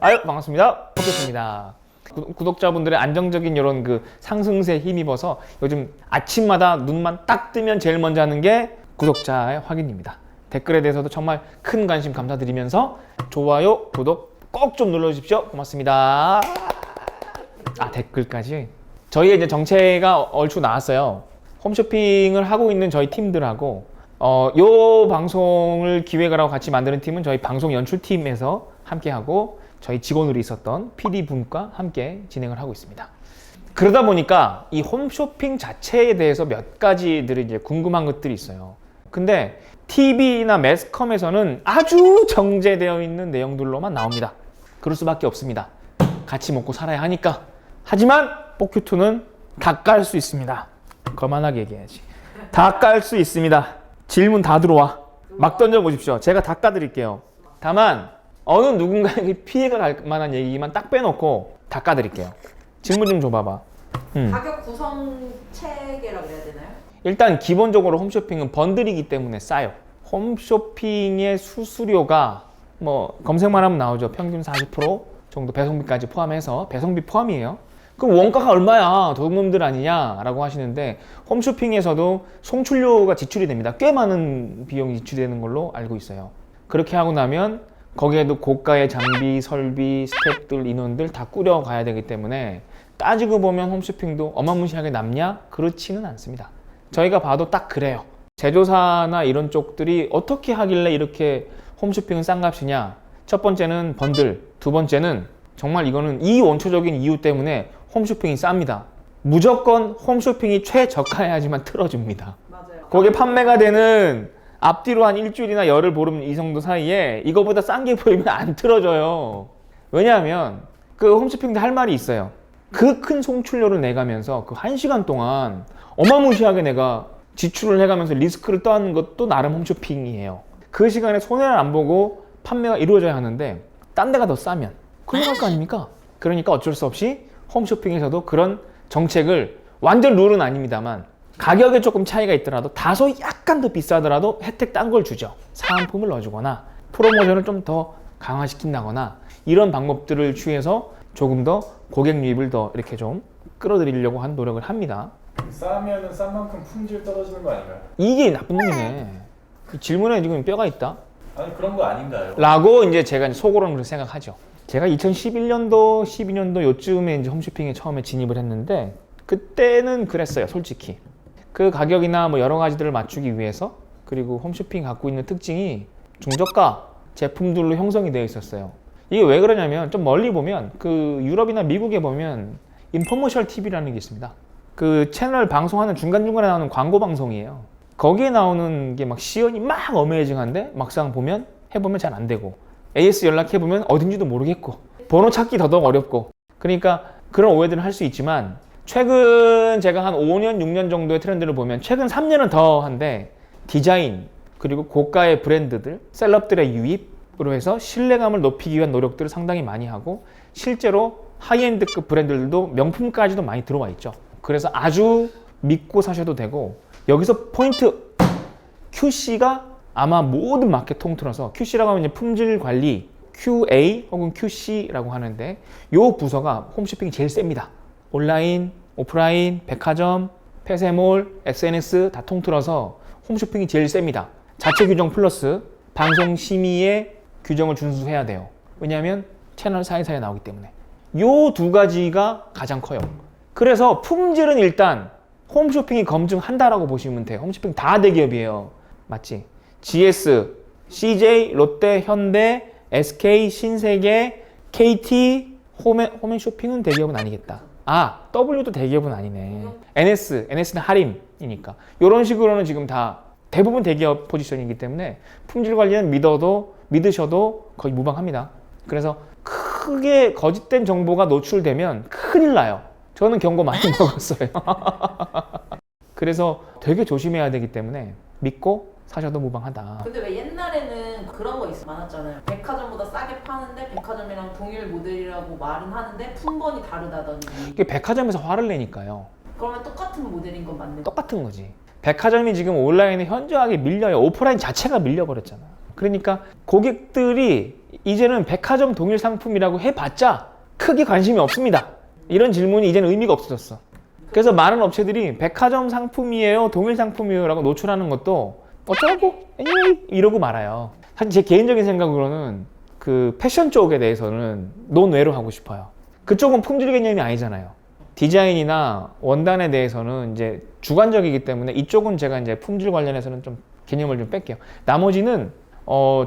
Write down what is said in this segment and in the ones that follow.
아유, 반갑습니다. 포켓입니다. 구독자분들의 안정적인 이런 그 상승세에 힘입어서 요즘 아침마다 눈만 딱 뜨면 제일 먼저 하는 게 구독자의 확인입니다. 댓글에 대해서도 정말 큰 관심 감사드리면서 좋아요, 구독 꼭 좀 눌러주십시오. 고맙습니다. 아, 댓글까지. 저희의 이제 정체가 얼추 나왔어요. 홈쇼핑을 하고 있는 저희 팀들하고 요 방송을 기획을 하고 같이 만드는 팀은 저희 방송 연출팀에서 함께하고 저희 직원으로 있었던 PD분과 함께 진행을 하고 있습니다. 그러다 보니까 이 홈쇼핑 자체에 대해서 몇 가지들이 이제 궁금한 것들이 있어요. 근데 TV나 매스컴에서는 아주 정제되어 있는 내용들로만 나옵니다. 그럴 수밖에 없습니다. 같이 먹고 살아야 하니까. 하지만 뽀큐2는 다 깔 수 있습니다. 거만하게 얘기해야지. 다 깔 수 있습니다. 질문 다 들어와. 막 던져보십시오. 제가 다 까드릴게요. 다만 어느 누군가에게 피해가 갈 만한 얘기만 딱 빼놓고 다 까드릴게요. 질문 좀 줘봐봐. 가격 구성 체계라고 해야 되나요? 일단 기본적으로 홈쇼핑은 번들이기 때문에 싸요. 홈쇼핑의 수수료가 뭐 검색만 하면 나오죠. 평균 40% 정도 배송비까지 포함해서. 배송비 포함이에요. 그럼 원가가 얼마야? 도둑놈들 아니냐? 라고 하시는데 홈쇼핑에서도 송출료가 지출이 됩니다. 꽤 많은 비용이 지출이 되는 걸로 알고 있어요. 그렇게 하고 나면 거기에도 고가의 장비, 설비, 스태프들, 인원들 다 꾸려가야 되기 때문에 따지고 보면 홈쇼핑도 어마무시하게 남냐? 그렇지는 않습니다. 저희가 봐도 딱 그래요. 제조사나 이런 쪽들이 어떻게 하길래 이렇게 홈쇼핑은 싼 값이냐? 첫 번째는 번들, 두 번째는 정말 이거는 이 원초적인 이유 때문에 홈쇼핑이 쌉니다. 무조건 홈쇼핑이 최저가여야지만 틀어줍니다. 맞아요. 거기에 판매가 되는 앞뒤로 한 일주일이나 열흘 보름 이 정도 사이에 이거보다 싼 게 보이면 안 틀어줘요. 왜냐하면 그 홈쇼핑도 할 말이 있어요. 그 큰 송출료를 내가면서 그 1시간 동안 어마무시하게 내가 지출을 해가면서 리스크를 떠안는 것도 나름 홈쇼핑이에요. 그 시간에 손해를 안 보고 판매가 이루어져야 하는데 딴 데가 더 싸면 큰일 날 거 아닙니까? 그러니까 어쩔 수 없이 홈쇼핑에서도 그런 정책을, 완전 룰은 아닙니다만 가격에 조금 차이가 있더라도 다소 약간 더 비싸더라도 혜택 딴 걸 주죠. 사은품을 넣어주거나 프로모션을 좀 더 강화시킨다거나 이런 방법들을 취해서 조금 더 고객 유입을 더 이렇게 좀 끌어들이려고 한 노력을 합니다. 싸면은 싼 만큼 품질 떨어지는 거 아닌가요? 이게 나쁜 놈이네. 이 질문에 지금 뼈가 있다? 아니 그런 거 아닌가요? 라고 이제 제가 속으로는 그렇게 생각하죠. 제가 2011년도, 12년도 요쯤에 이제 홈쇼핑에 처음에 진입을 했는데 그때는 그랬어요, 솔직히. 그 가격이나 뭐 여러 가지들을 맞추기 위해서, 그리고 홈쇼핑이 갖고 있는 특징이 중저가 제품들로 형성이 되어 있었어요. 이게 왜 그러냐면 좀 멀리 보면 그 유럽이나 미국에 보면 인포머셜 TV라는 게 있습니다. 그 채널 방송하는 중간중간에 나오는 광고 방송이에요. 거기에 나오는 게 막 시연이 막 어메이징한데 막상 보면 해보면 잘 안 되고 AS 연락해보면 어딘지도 모르겠고 번호 찾기 더더욱 어렵고, 그러니까 그런 오해들을 할 수 있지만 최근 제가 한 5년, 6년 정도의 트렌드를 보면 최근 3년은 더 한데 디자인 그리고 고가의 브랜드들, 셀럽들의 유입으로 해서 신뢰감을 높이기 위한 노력들을 상당히 많이 하고 실제로 하이엔드급 브랜드들도 명품까지도 많이 들어와 있죠. 그래서 아주 믿고 사셔도 되고, 여기서 포인트 QC가 아마 모든 마켓 통틀어서 QC라고 하면 이제 품질 관리, QA 혹은 QC라고 하는데 이 부서가 홈쇼핑이 제일 셉니다. 온라인, 오프라인, 백화점, 폐쇄몰, SNS 다 통틀어서 홈쇼핑이 제일 셉니다. 자체 규정 플러스 방송 심의의 규정을 준수해야 돼요. 왜냐하면 채널 사이사이에 나오기 때문에. 이 두 가지가 가장 커요. 그래서 품질은 일단 홈쇼핑이 검증한다라고 보시면 돼요. 홈쇼핑 다 대기업이에요. 맞지? GS, CJ, 롯데, 현대, SK, 신세계, KT, 홈앤쇼핑은 대기업은 아니겠다. 아, W도 대기업은 아니네. NS는 할인이니까. 이런 식으로는 지금 다 대부분 대기업 포지션이기 때문에 품질 관리는 믿으셔도 거의 무방합니다. 그래서 크게 거짓된 정보가 노출되면 큰일 나요. 저는 경고 많이 먹었어요. 그래서 되게 조심해야 되기 때문에 믿고 사셔도 무방하다. 근데 왜 옛날에는 그런 거 많았잖아요. 백화점보다 싸게 파는데 백화점이랑 동일 모델이라고 말은 하는데 품번이 다르다든지. 이게 백화점에서 화를 내니까요. 그러면 똑같은 모델인 건 맞는 거? 똑같은 거지. 백화점이 지금 온라인에 현저하게 밀려요. 오프라인 자체가 밀려버렸잖아. 그러니까 고객들이 이제는 백화점 동일 상품이라고 해봤자 크게 관심이 없습니다. 이런 질문이 이제는 의미가 없어졌어. 그래서 많은 업체들이 백화점 상품이에요, 동일 상품이에요 라고 노출하는 것도 어쩌고 이러고 말아요. 사실 제 개인적인 생각으로는 그 패션 쪽에 대해서는 논외로 하고 싶어요. 그쪽은 품질 개념이 아니잖아요. 디자인이나 원단에 대해서는 이제 주관적이기 때문에 이쪽은 제가 이제 품질 관련해서는 좀 개념을 좀 뺄게요. 나머지는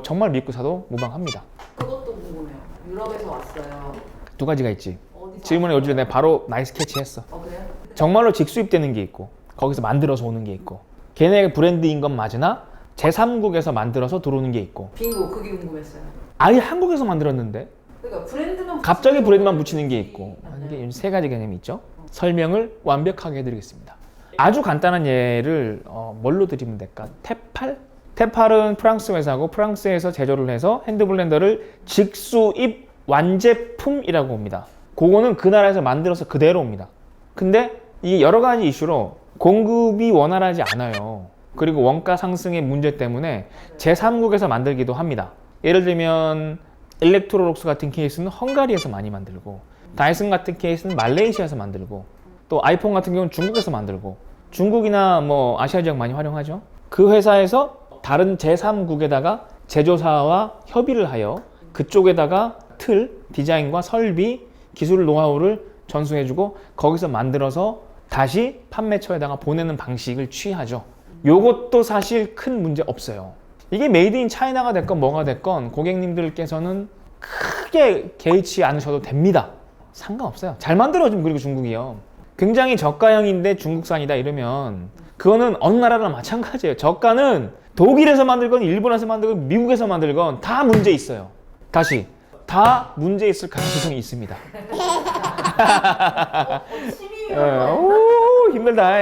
정말 믿고 사도 무방합니다. 그것도 궁금해요. 유럽에서 왔어요. 두 가지가 있지. 어디서 질문에 요즘에 내가 바로 나이스 캐치했어. 그래요? 정말로 직수입되는 게 있고 거기서 만들어서 오는 게 있고 걔네 브랜드인 건 맞으나 제3국에서 만들어서 들어오는 게 있고 빙고, 그게 궁금했어요. 아예 한국에서 만들었는데 그러니까 브랜드만 갑자기 브랜드만 붙이는 게 있고 네. 이게 세 가지 개념이 있죠. 설명을 완벽하게 해드리겠습니다. 아주 간단한 예를 뭘로 드리면 될까? 테팔? 테팔은 프랑스 회사고 프랑스에서 제조를 해서 핸드블렌더를 직수입 완제품이라고 봅니다. 그거는 그 나라에서 만들어서 그대로 옵니다. 근데 이게 여러 가지 이슈로 공급이 원활하지 않아요. 그리고 원가 상승의 문제 때문에 제3국에서 만들기도 합니다. 예를 들면 일렉트로록스 같은 케이스는 헝가리에서 많이 만들고 다이슨 같은 케이스는 말레이시아에서 만들고 또 아이폰 같은 경우는 중국에서 만들고 중국이나 뭐 아시아 지역 많이 활용하죠. 그 회사에서 다른 제3국에다가 제조사와 협의를 하여 그쪽에다가 틀, 디자인과 설비, 기술 노하우를 전수해주고 거기서 만들어서 다시 판매처에다가 보내는 방식을 취하죠. 요것도 사실 큰 문제 없어요. 이게 메이드 인 차이나가 됐건 뭐가 됐건 고객님들께서는 크게 개의치 않으셔도 됩니다. 상관없어요. 잘 만들어주면. 그리고 중국이요. 굉장히 저가형인데 중국산이다 이러면 그거는 어느 나라나 마찬가지예요. 저가는 독일에서 만들건 일본에서 만들건 미국에서 만들건 다 문제 있어요. 다시 다 문제 있을 가능성이 있습니다. 오, 힘들다.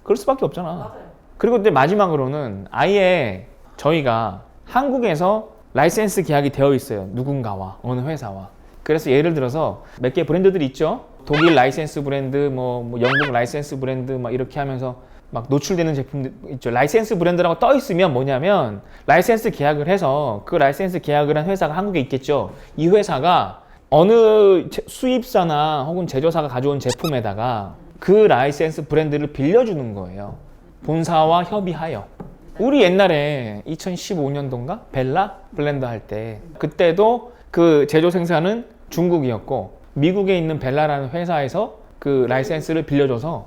그럴 수밖에 없잖아. 맞아요. 그리고 이제 마지막으로는 아예 저희가 한국에서 라이센스 계약이 되어 있어요. 누군가와 어느 회사와. 그래서 예를 들어서 몇 개 브랜드들이 있죠. 독일 라이센스 브랜드, 뭐 영국 라이센스 브랜드 막 이렇게 하면서 막 노출되는 제품들 있죠. 라이센스 브랜드라고 떠 있으면 뭐냐면 라이센스 계약을 해서 그 라이센스 계약을 한 회사가 한국에 있겠죠. 이 회사가 어느 수입사나 혹은 제조사가 가져온 제품에다가 그 라이센스 브랜드를 빌려주는 거예요. 본사와 협의하여. 우리 옛날에 2015년도인가 벨라 블렌더 할 때 그때도 그 제조 생산은 중국이었고 미국에 있는 벨라라는 회사에서 그 라이센스를 빌려줘서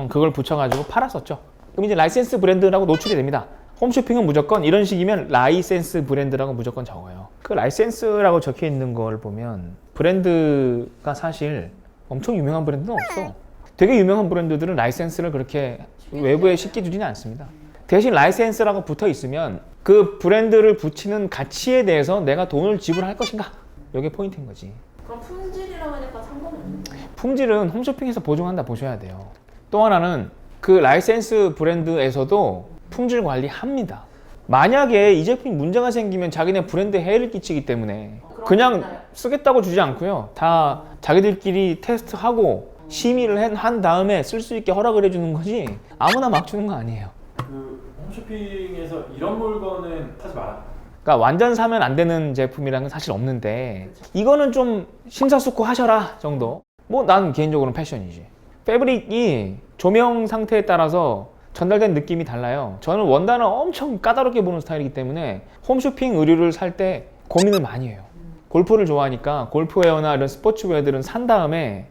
그걸 붙여가지고 팔았었죠. 그럼 이제 라이센스 브랜드라고 노출이 됩니다. 홈쇼핑은 무조건 이런 식이면 라이센스 브랜드라고 무조건 적어요. 그 라이센스라고 적혀 있는 걸 보면 브랜드가 사실 엄청 유명한 브랜드는 없어. 되게 유명한 브랜드들은 라이센스를 그렇게 외부에 쉽게 주지는 않습니다. 대신 라이센스라고 붙어 있으면 그 브랜드를 붙이는 가치에 대해서 내가 돈을 지불할 것인가? 이게 포인트인 거지. 그럼 품질이라고 하니까 상관이 없는 거예요? 품질은 홈쇼핑에서 보증한다 보셔야 돼요. 또 하나는 그 라이센스 브랜드에서도 품질 관리합니다. 만약에 이 제품이 문제가 생기면 자기네 브랜드에 해를 끼치기 때문에 그냥 쓰겠다고 주지 않고요. 다 자기들끼리 테스트하고 심의를 한 다음에 쓸 수 있게 허락을 해주는 거지 아무나 막 주는 거 아니에요. 그 홈쇼핑에서 이런 물건은 타지 마라. 그러니까 완전 사면 안 되는 제품이라는 건 사실 없는데 이거는 좀 심사숙고하셔라 정도. 뭐 난 개인적으로는 패션이지. 패브릭이 조명 상태에 따라서 전달된 느낌이 달라요. 저는 원단을 엄청 까다롭게 보는 스타일이기 때문에 홈쇼핑 의류를 살 때 고민을 많이 해요. 골프를 좋아하니까 골프웨어나 이런 스포츠웨어들은 산 다음에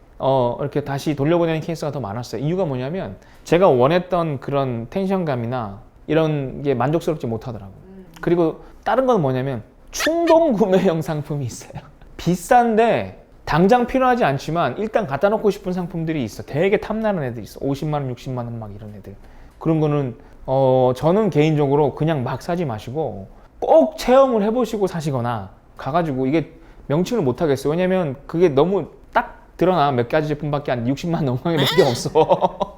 이렇게 다시 돌려보내는 케이스가 더 많았어요. 이유가 뭐냐면 제가 원했던 그런 텐션감이나 이런 게 만족스럽지 못하더라고요. 그리고 다른 건 뭐냐면 충동 구매형 상품이 있어요. 비싼데 당장 필요하지 않지만 일단 갖다 놓고 싶은 상품들이 있어. 되게 탐나는 애들 있어. 50만 원, 60만 원 막 이런 애들. 그런 거는 저는 개인적으로 그냥 막 사지 마시고 꼭 체험을 해보시고 사시거나 가가지고 이게 명칭을 못 하겠어요. 왜냐면 그게 너무 딱 드러나 몇 가지 제품밖에 안 60만 넘어가는 게 없어.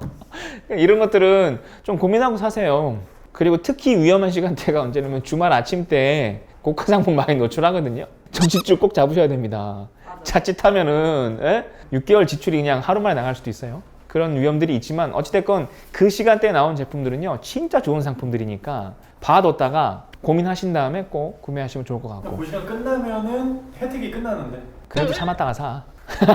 이런 것들은 좀 고민하고 사세요. 그리고 특히 위험한 시간대가 언제냐면 주말 아침 때 고가 상품 많이 노출하거든요. 정신줄 꼭 잡으셔야 됩니다. 자칫하면은 6개월 지출이 그냥 하루 만에 나갈 수도 있어요. 그런 위험들이 있지만 어찌됐건 그 시간대에 나온 제품들은요 진짜 좋은 상품들이니까 봐뒀다가 고민하신 다음에 꼭 구매하시면 좋을 것 같고. 그 시간 끝나면은 혜택이 끝나는데. 그래도 참았다가 사. 근데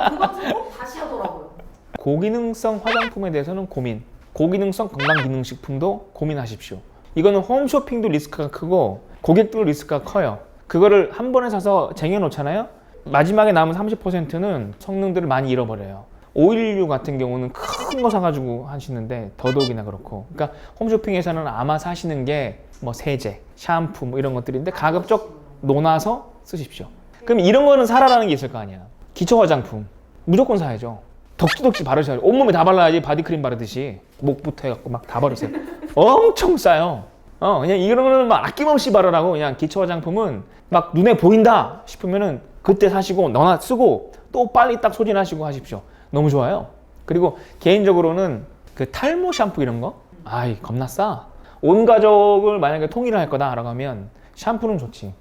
그것은 꼭 다시 하더라고요. 고기능성 화장품에 대해서는 고민, 고기능성 건강기능식품도 고민하십시오. 이거는 홈쇼핑도 리스크가 크고 고객들도 리스크가 커요. 그거를 한 번에 사서 쟁여놓잖아요. 마지막에 남은 30%는 성능들을 많이 잃어버려요. 오일류 같은 경우는 큰 거 사가지고 하시는데 더더욱이나 그렇고. 그러니까 홈쇼핑에서는 아마 사시는 게 뭐 세제, 샴푸 뭐 이런 것들인데 가급적 놓아서 쓰십시오. 그럼 이런 거는 사라라는 게 있을 거 아니야. 기초 화장품 무조건 사야죠. 덕지덕지 바르셔야죠. 온몸에 다 발라야지. 바디크림 바르듯이 목부터 해갖고 막 다 바르세요. 엄청 싸요. 그냥 이런 거는 막 아낌없이 바르라고. 그냥 기초 화장품은 막 눈에 보인다 싶으면은 그때 사시고 너나 쓰고 또 빨리 딱 소진하시고 하십시오. 너무 좋아요. 그리고 개인적으로는 그 탈모 샴푸 이런 거, 아이 겁나 싸. 온 가족을 만약에 통일을 할 거다라고 하면 샴푸는 좋지.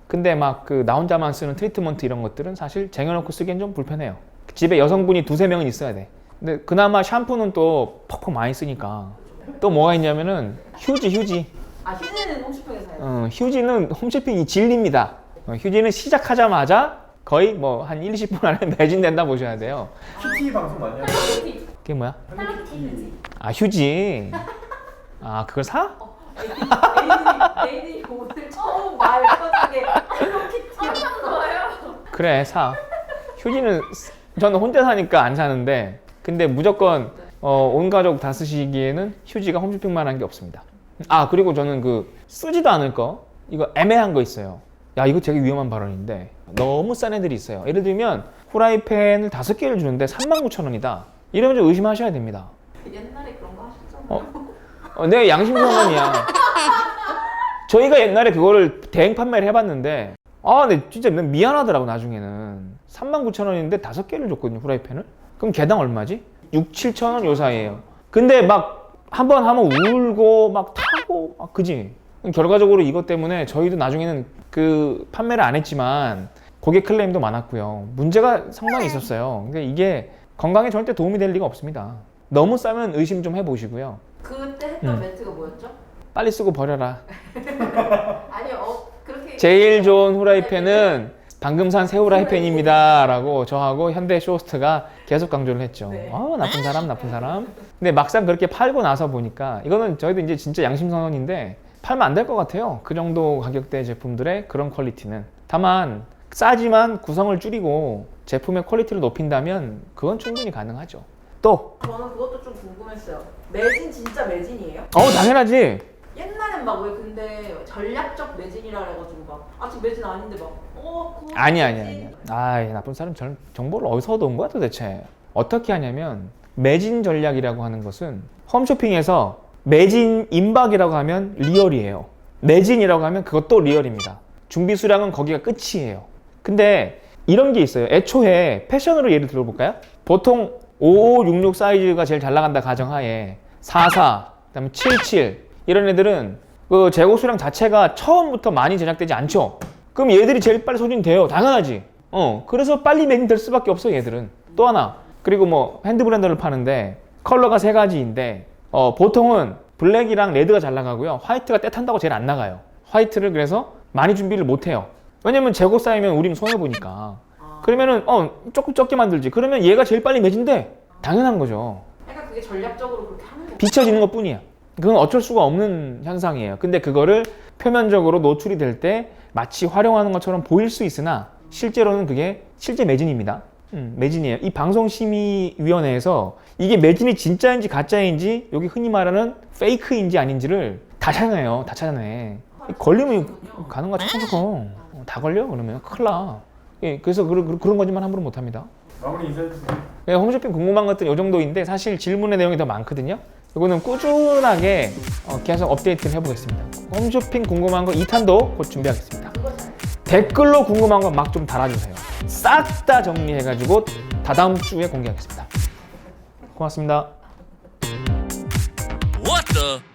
근데 막 그 나 혼자만 쓰는 트리트먼트 이런 것들은 사실 쟁여놓고 쓰기엔 좀 불편해요. 집에 여성분이 2-3명은 있어야 돼. 근데 그나마 샴푸는 또 퍽퍽 많이 쓰니까. 또 뭐가 있냐면은 휴지. 아 휴지는 홈쇼핑에서 사요? 휴지는 홈쇼핑이 진리입니다. 휴지는 시작하자마자 거의 뭐 한 1-20분 안에 매진된다 보셔야 돼요. PT 방송 많이 하죠. 헬로키티. 그게 뭐야? 헬로키티. 아 휴지. 아 그걸 사? 애인이 오늘 처음 말 꺼지게 헬로키티 하는 거예요. 그래 사. 휴지는 저는 혼자 사니까 안 사는데 근데 무조건 온 가족 다 쓰시기에는 휴지가 홈쇼핑만한 게 없습니다. 아 그리고 저는 그 쓰지도 않을 거 이거 애매한 거 있어요. 야 이거 되게 위험한 발언인데 너무 싼 애들이 있어요. 예를 들면 후라이팬을 5개를 주는데 39,000원이다. 이러면 좀 의심하셔야 됩니다. 옛날에 그런 거 하셨잖아요. 내 양심선언이야. 저희가 옛날에 그거를 대행 판매를 해봤는데 네, 진짜 미안하더라고. 나중에는 39,000원인데 5개를 줬거든요 후라이팬을. 그럼 개당 얼마지? 6-7,000원 요 사이에요. 근데 막 한번 하면 울고 막 타고 막 그지? 결과적으로 이것 때문에 저희도 나중에는 그 판매를 안 했지만 고객 클레임도 많았고요. 문제가 상당히 있었어요. 근데 이게 건강에 절대 도움이 될 리가 없습니다. 너무 싸면 의심 좀 해보시고요. 그때 했던 멘트가 뭐였죠? 빨리 쓰고 버려라. 아니 그렇게 제일 좋은 후라이팬은 방금 산 새 후라이팬입니다 라고 저하고 현대 쇼호스트가 계속 강조를 했죠. 네. 나쁜 사람. 근데 막상 그렇게 팔고 나서 보니까 이거는 저희도 이제 진짜 양심선언인데 팔면 안 될 것 같아요. 그 정도 가격대 제품들의 그런 퀄리티는. 다만 싸지만 구성을 줄이고 제품의 퀄리티를 높인다면 그건 충분히 가능하죠. 또 저는 그것도 좀 궁금했어요. 매진 진짜 매진이에요? 당연하지. 옛날엔 막 왜 근데 전략적 매진이라 그래가지고 막 아직 매진 아닌데 막 그거 아니야. 매진. 나쁜 사람 정보를 어디서 얻어온 거야 도대체. 어떻게 하냐면 매진 전략이라고 하는 것은 홈쇼핑에서 매진 임박이라고 하면 리얼이에요. 매진이라고 하면 그것도 리얼입니다. 준비 수량은 거기가 끝이에요. 근데 이런 게 있어요. 애초에 패션으로 예를 들어볼까요? 보통 5566 사이즈가 제일 잘 나간다 가정하에 44, 그다음에 77 이런 애들은 그 재고 수량 자체가 처음부터 많이 제작되지 않죠. 그럼 얘들이 제일 빨리 소진돼요. 당연하지. 그래서 빨리 매진될 수밖에 없어 얘들은. 또 하나. 그리고 뭐 핸드 블렌더를 파는데 컬러가 3가지인데 보통은 블랙이랑 레드가 잘 나가고요. 화이트가 때 탄다고 제일 안 나가요. 화이트를 그래서 많이 준비를 못 해요. 왜냐면 재고 쌓이면 우리는 손해보니까. 그러면은 조금 적게 만들지. 그러면 얘가 제일 빨리 매진돼. 당연한 거죠. 그러니까 그게 전략적으로 그렇게 하는 거예요. 비춰지는 것 뿐이야. 그건 어쩔 수가 없는 현상이에요. 근데 그거를 표면적으로 노출이 될 때 마치 활용하는 것처럼 보일 수 있으나 실제로는 그게 실제 매진입니다. 매진이에요. 이 방송심의위원회에서 이게 매진이 진짜인지 가짜인지 여기 흔히 말하는 페이크인지 아닌지를 다 찾아내요. 다 찾아내. 걸리면 가는 거야 찾아서 다 걸려 그러면 큰일 나. 그래서 그런 거지만 함부로 못합니다. 마무리 인사해주세요. 홈쇼핑 궁금한 것들은 이 정도인데 사실 질문의 내용이 더 많거든요. 이거는 꾸준하게 계속 업데이트를 해보겠습니다. 홈쇼핑 궁금한 거 2탄도 곧 준비하겠습니다. 댓글로 궁금한 거 막 좀 달아주세요. 싹 다 정리해가지고 다다음 주에 공개하겠습니다. 고맙습니다. What the?